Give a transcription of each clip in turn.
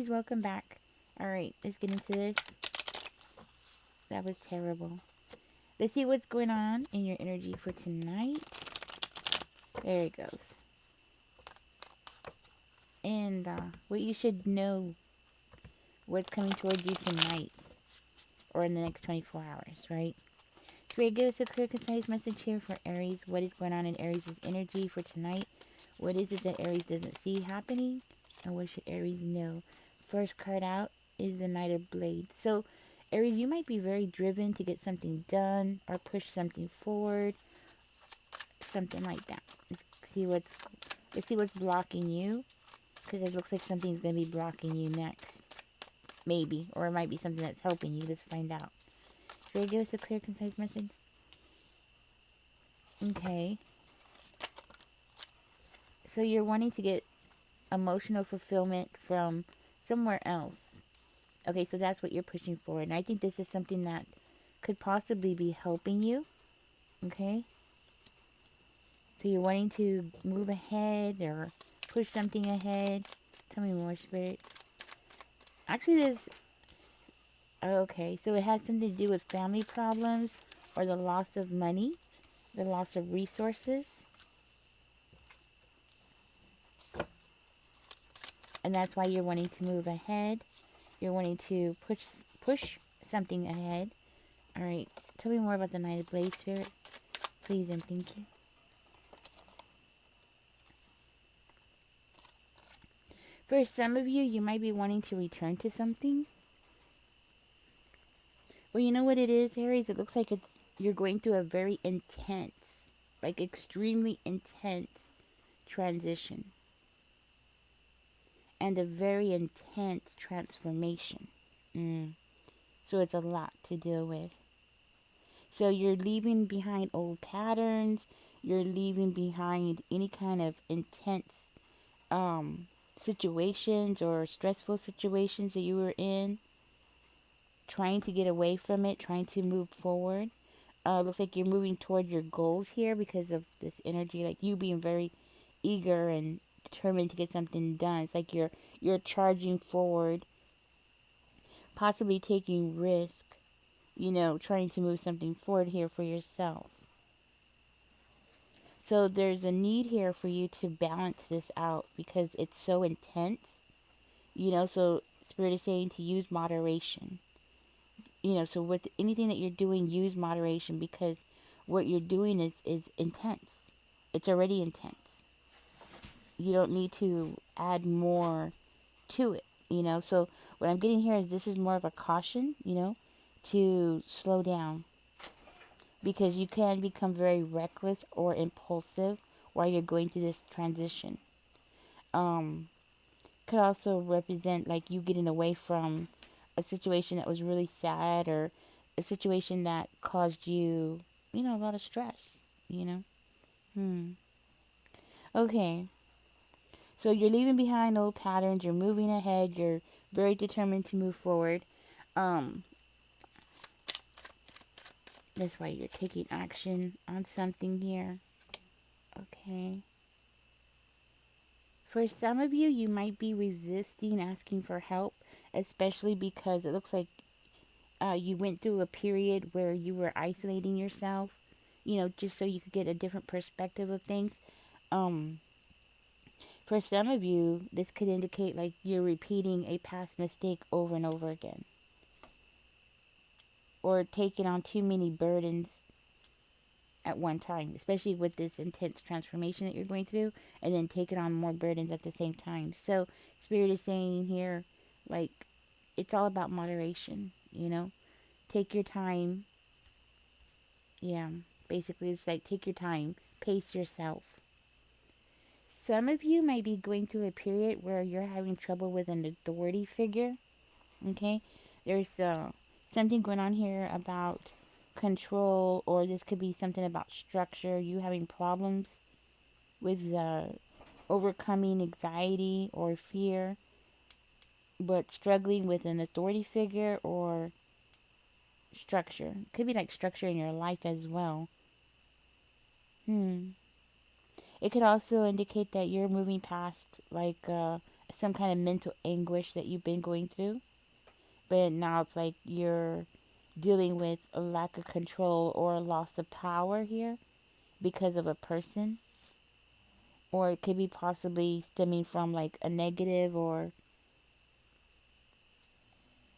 Aries, welcome back. Alright, let's get into this. That was terrible. Let's see what's going on in your energy for tonight. There it goes. And what you should know, what's coming towards you tonight or in the next 24 hours, right? Spirit, give us a clear, concise message here for Aries. What is going on in Aries' energy for tonight? What is it that Aries doesn't see happening? And what should Aries know? First card out is the Knight of Blades. So, Aries, you might be very driven to get something done or push something forward, something like that. Let's see what's blocking you, because it looks like something's gonna be blocking you next, maybe, or it might be something that's helping you. Let's find out. Spirit, give us a clear, concise message. Okay. So you're wanting to get emotional fulfillment from somewhere else. Okay, so that's what you're pushing for. And I think this is something that could possibly be helping you. Okay? So you're wanting to move ahead or push something ahead. Tell me more, Spirit. Actually, there's... Okay, so it has something to do with family problems or the loss of money, the loss of resources. And that's why you're wanting to move ahead. You're wanting to push something ahead. All right. Tell me more about the Knight of Blades, Spirit. Please and thank you. For some of you, you might be wanting to return to something. Well, you know what it is, Aries? It looks like you're going through a very intense, like extremely intense transition. And a very intense transformation. So it's a lot to deal with. So you're leaving behind old patterns. You're leaving behind any kind of intense situations or stressful situations that you were in. Trying to get away from it. Trying to move forward. Looks like you're moving toward your goals here because of this energy. Like you being very eager and determined to get something done. It's like you're charging forward. Possibly taking risk. You know, trying to move something forward here for yourself. So there's a need here for you to balance this out because it's so intense. You know, so Spirit is saying to use moderation. You know, so with anything that you're doing, use moderation because what you're doing is intense. It's already intense. You don't need to add more to it, you know. So what I'm getting here is this is more of a caution, you know, to slow down because you can become very reckless or impulsive while you're going through this transition. Could also represent like you getting away from a situation that was really sad or a situation that caused you, you know, a lot of stress, you know. Okay. So you're leaving behind old patterns, you're moving ahead, you're very determined to move forward. That's why you're taking action on something here. Okay. For some of you, you might be resisting asking for help, especially because it looks like you went through a period where you were isolating yourself, you know, just so you could get a different perspective of things. For some of you, this could indicate like you're repeating a past mistake over and over again, or taking on too many burdens at one time, especially with this intense transformation that you're going through, and then taking on more burdens at the same time. So, Spirit is saying here, like, it's all about moderation, you know? Take your time. Yeah, basically, it's like take your time, pace yourself. Some of you might be going through a period where you're having trouble with an authority figure, okay? There's something going on here about control, or this could be something about structure, you having problems with overcoming anxiety or fear, but struggling with an authority figure or structure. Could be like structure in your life as well. It could also indicate that you're moving past like a some kind of mental anguish that you've been going through, but now it's like you're dealing with a lack of control or a loss of power here because of a person, or it could be possibly stemming from like a negative, or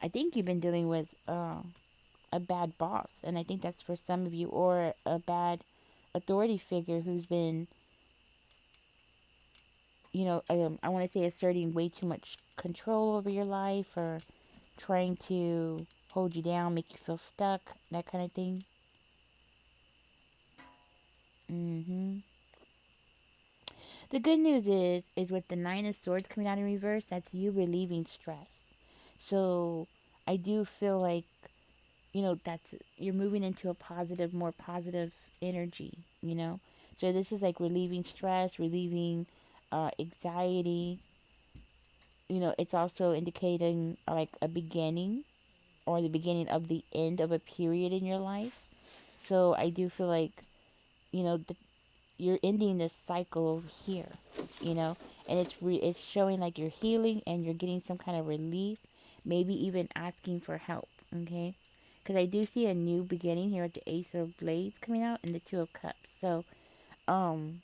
I think you've been dealing with a bad boss, and I think that's for some of you, or a bad authority figure who's been, I want to say asserting way too much control over your life, or trying to hold you down, make you feel stuck, that kind of thing. hmm The good news is with the Nine of Swords coming out in reverse, that's you relieving stress. So I do feel like, that's, you're moving into a positive, more positive energy. So this is like relieving stress, relieving anxiety. It's also indicating like a beginning, or the beginning of the end of a period in your life. So I do feel like, you're ending this cycle here, you know, and it's showing like you're healing and you're getting some kind of relief, maybe even asking for help, okay? Because I do see a new beginning here with the Ace of Blades coming out and the Two of Cups. Um,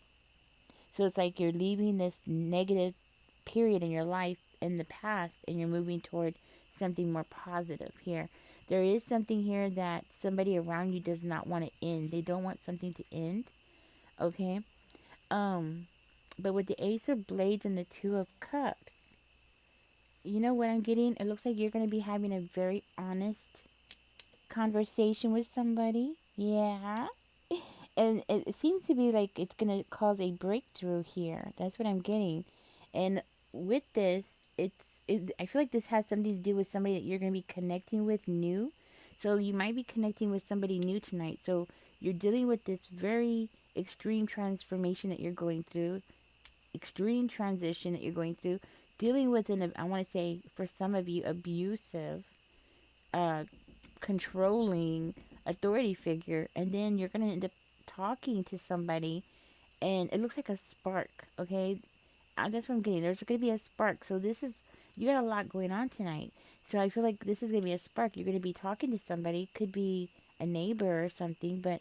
so it's like you're leaving this negative period in your life in the past and you're moving toward something more positive here. There is something here that somebody around you does not want to end. They don't want something to end, okay? Um, but with the Ace of Blades and the Two of Cups, you know what I'm getting? It looks like you're going to be having a very honest conversation with somebody. Yeah. And it seems to be like it's going to cause a breakthrough here. That's what I'm getting. And with this, I feel like this has something to do with somebody that you're going to be connecting with new. So you might be connecting with somebody new tonight. So you're dealing with this very extreme transformation that you're going through, extreme transition that you're going through, dealing with I want to say for some of you, abusive, uh, controlling authority figure, and then you're going to end up talking to somebody, and it looks like a spark, okay? That's what I'm getting. There's going to be a spark. So you got a lot going on tonight. So I feel like this is going to be a spark. You're going to be talking to somebody, could be a neighbor or something, but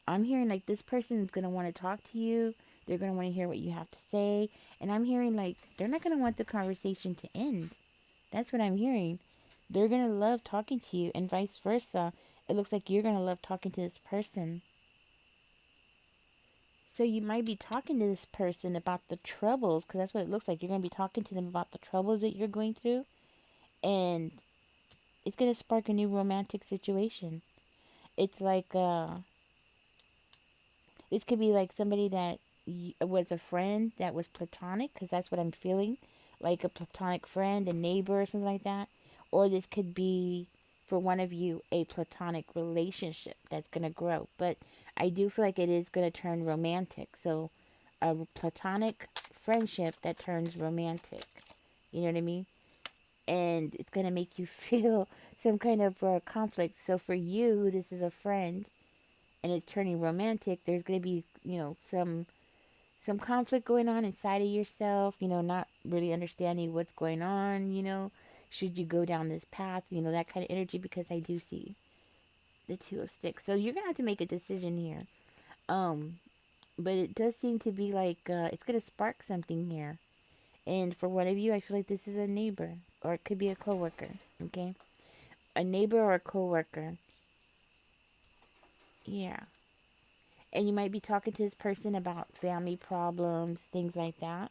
I'm hearing like this person is going to want to talk to you. They're going to want to hear what you have to say. And I'm hearing like they're not going to want the conversation to end. That's what I'm hearing. They're going to love talking to you, and vice versa. It looks like you're going to love talking to this person. So you might be talking to this person about the troubles, because that's what it looks like. You're going to be talking to them about the troubles that you're going through. And it's going to spark a new romantic situation. It's like, this could be like somebody that was a friend that was platonic, because that's what I'm feeling, like a platonic friend, a neighbor, or something like that. Or this could be, for one of you, a platonic relationship that's going to grow. But I do feel like it is going to turn romantic. So a platonic friendship that turns romantic. You know what I mean? And it's going to make you feel some kind of conflict. So for you, this is a friend and it's turning romantic, there's going to be, some conflict going on inside of yourself, not really understanding what's going on, should you go down this path, that kind of energy, because I do see the Two of Sticks. So you're going to have to make a decision here. Um, but it does seem to be like it's going to spark something here. And for one of you, I feel like this is a neighbor, or it could be a coworker, okay? A neighbor or a coworker. Yeah. And you might be talking to this person about family problems, things like that.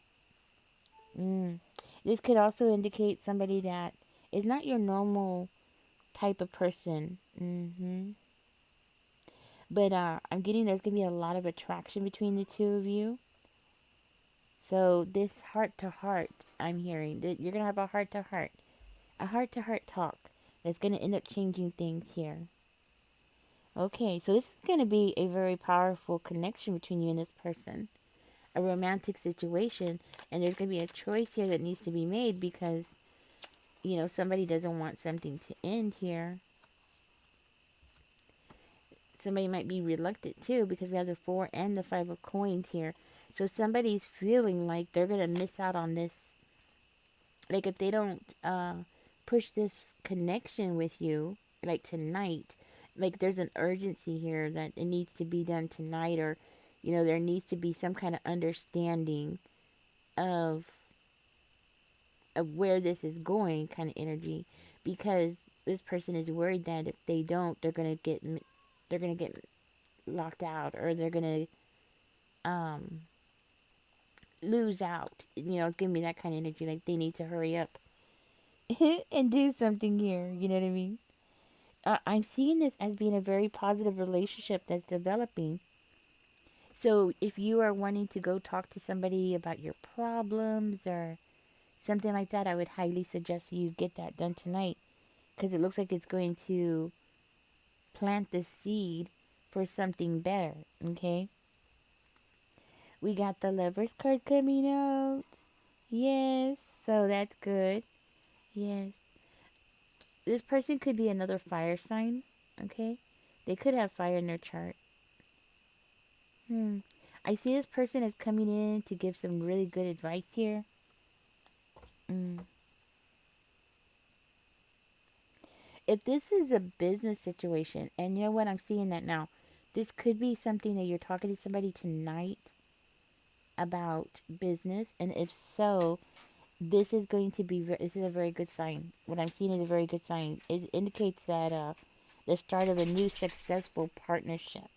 Mm. This could also indicate somebody that is not your normal type of person. But I'm getting there's going to be a lot of attraction between the two of you. So this heart to heart, I'm hearing that you're going to have a heart to heart talk that's going to end up changing things here. Okay, so this is going to be a very powerful connection between you and this person. A romantic situation, and there's going to be a choice here that needs to be made, because somebody doesn't want something to end here. Somebody might be reluctant too, because we have the 4 and the 5 of coins here. So somebody's feeling like they're going to miss out on this Like if they don't push this connection with you, like tonight, like there's an urgency here that it needs to be done tonight, or there needs to be some kind of understanding of where this is going, kind of energy, because this person is worried that if they don't, they're gonna get locked out, or they're gonna um lose out. It's giving me that kind of energy, like they need to hurry up and do something here. You know what I mean? I'm seeing this as being a very positive relationship that's developing. So if you are wanting to go talk to somebody about your problems or something like that, I would highly suggest you get that done tonight, because it looks like it's going to plant the seed for something better. Okay? We got the Lovers card coming out. Yes, so that's good. Yes. This person could be another fire sign. Okay? They could have fire in their chart. Hmm. I see this person is coming in to give some really good advice here. Mm. If this is a business situation, and you know what, I'm seeing that now. This could be something that you're talking to somebody tonight about business, and if so, this is a very good sign. What I'm seeing is a very good sign. It indicates that the start of a new successful partnership.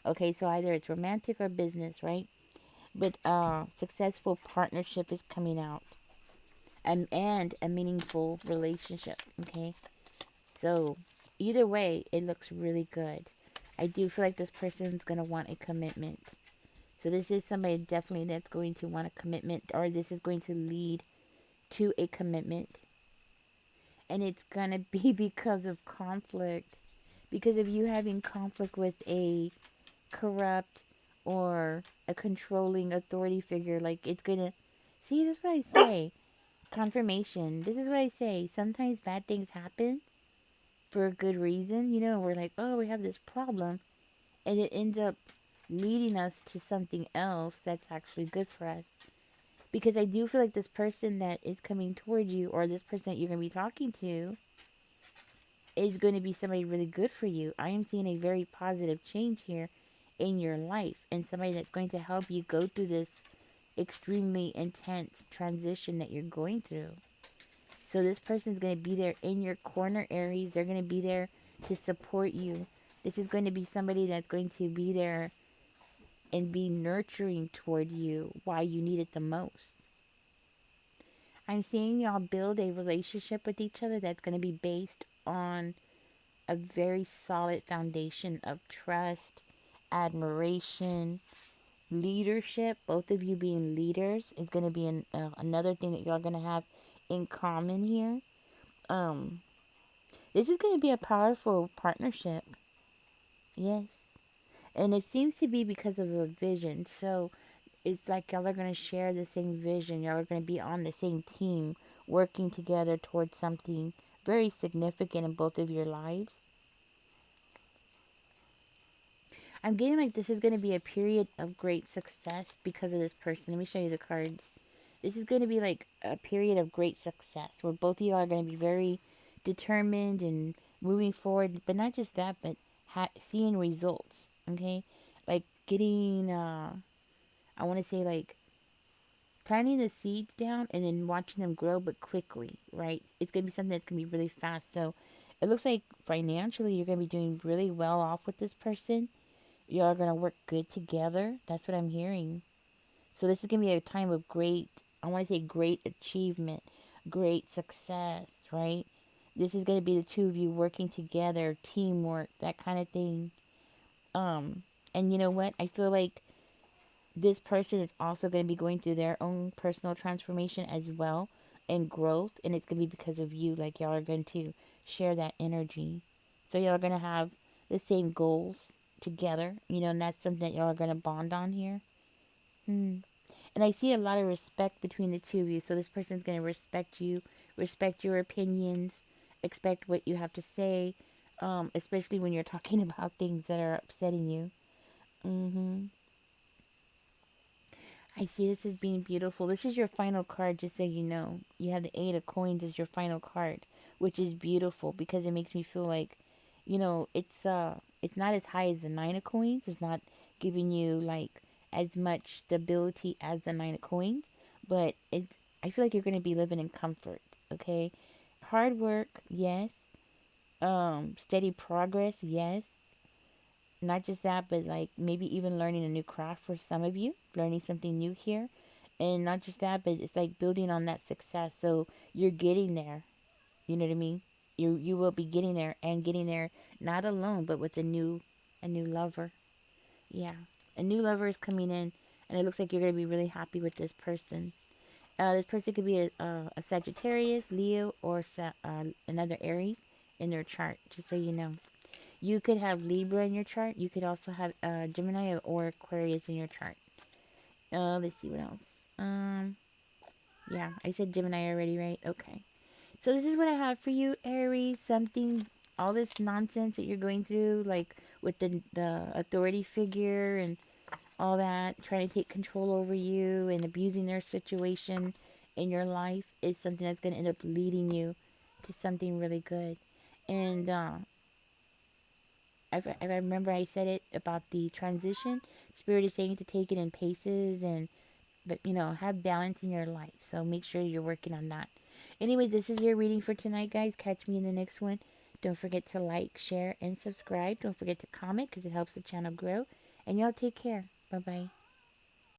Okay, so either it's romantic or business, right? But successful partnership is coming out, and a meaningful relationship. Okay, so either way, it looks really good. I do feel like this person's gonna want a commitment. So this is somebody definitely that's going to want a commitment, or this is going to lead to a commitment. And it's gonna be because of conflict. Because of you having conflict with a corrupt or a controlling authority figure, like it's gonna see, this is what I say. Confirmation. This is what I say. Sometimes bad things happen for a good reason. We're like, oh, we have this problem, and it ends up leading us to something else that's actually good for us. Because I do feel like this person that is coming towards you, or this person that you're going to be talking to, is going to be somebody really good for you. I am seeing a very positive change here in your life, and somebody that's going to help you go through this extremely intense transition that you're going through. So this person's going to be there in your corner, Aries. They're going to be there to support you. This is going to be somebody that's going to be there and be nurturing toward you while you need it the most. I'm seeing y'all build a relationship with each other that's going to be based on a very solid foundation of trust, admiration, leadership. Both of you being leaders is going to be another thing that y'all going to have in common here. Um, this is going to be a powerful partnership. Yes. And it seems to be because of a vision. So it's like y'all are going to share the same vision. Y'all are going to be on the same team, working together towards something very significant in both of your lives. I'm getting like this is going to be a period of great success because of this person. Let me show you the cards. This is going to be like a period of great success where both of you are going to be very determined and moving forward. But not just that, but seeing results. Okay, like getting. I want to say like planting the seeds down and then watching them grow, but quickly. Right? It's going to be something that's going to be really fast. So it looks like financially you're going to be doing really well off with this person. Y'all are going to work good together. That's what I'm hearing. So this is going to be a time of great, I want to say great achievement, great success, right? This is going to be the two of you working together, teamwork, that kind of thing. And you know what? I feel like this person is also going to be going through their own personal transformation as well and growth. And it's going to be because of you. Like y'all are going to share that energy. So y'all are going to have the same goals together, and that's something that y'all are going to bond on here. Hmm. And I see a lot of respect between the two of you. So this person's going to respect you, respect your opinions, expect what you have to say, especially when you're talking about things that are upsetting you. Hmm. I see this as being beautiful. This is your final card, just so you know. You have the Eight of Coins as your final card, which is beautiful because it makes me feel like, it's not as high as the Nine of Coins. It's not giving you like as much stability as the Nine of Coins, but it's I feel like you're gonna be living in comfort, okay? Hard work, yes. Steady progress, yes. Not just that, but like maybe even learning a new craft for some of you, learning something new here. And not just that, but it's like building on that success. So you're getting there. You know what I mean? You will be getting there and getting there not alone, but with a new lover. Yeah. A new lover is coming in and it looks like you're going to be really happy with this person. This person could be a Sagittarius, Leo, or another Aries in their chart, just so you know. You could have Libra in your chart. You could also have Gemini or Aquarius in your chart. Let's see what else. Yeah, I said Gemini already, right? Okay. So this is what I have for you, Aries. Something, all this nonsense that you're going through, like with the authority figure and all that, trying to take control over you and abusing their situation in your life, is something that's going to end up leading you to something really good. And I remember I said it about the transition. Spirit is saying to take it in paces and, but have balance in your life. So make sure you're working on that. Anyway, this is your reading for tonight, guys. Catch me in the next one. Don't forget to like, share, and subscribe. Don't forget to comment because it helps the channel grow. And y'all take care. Bye bye.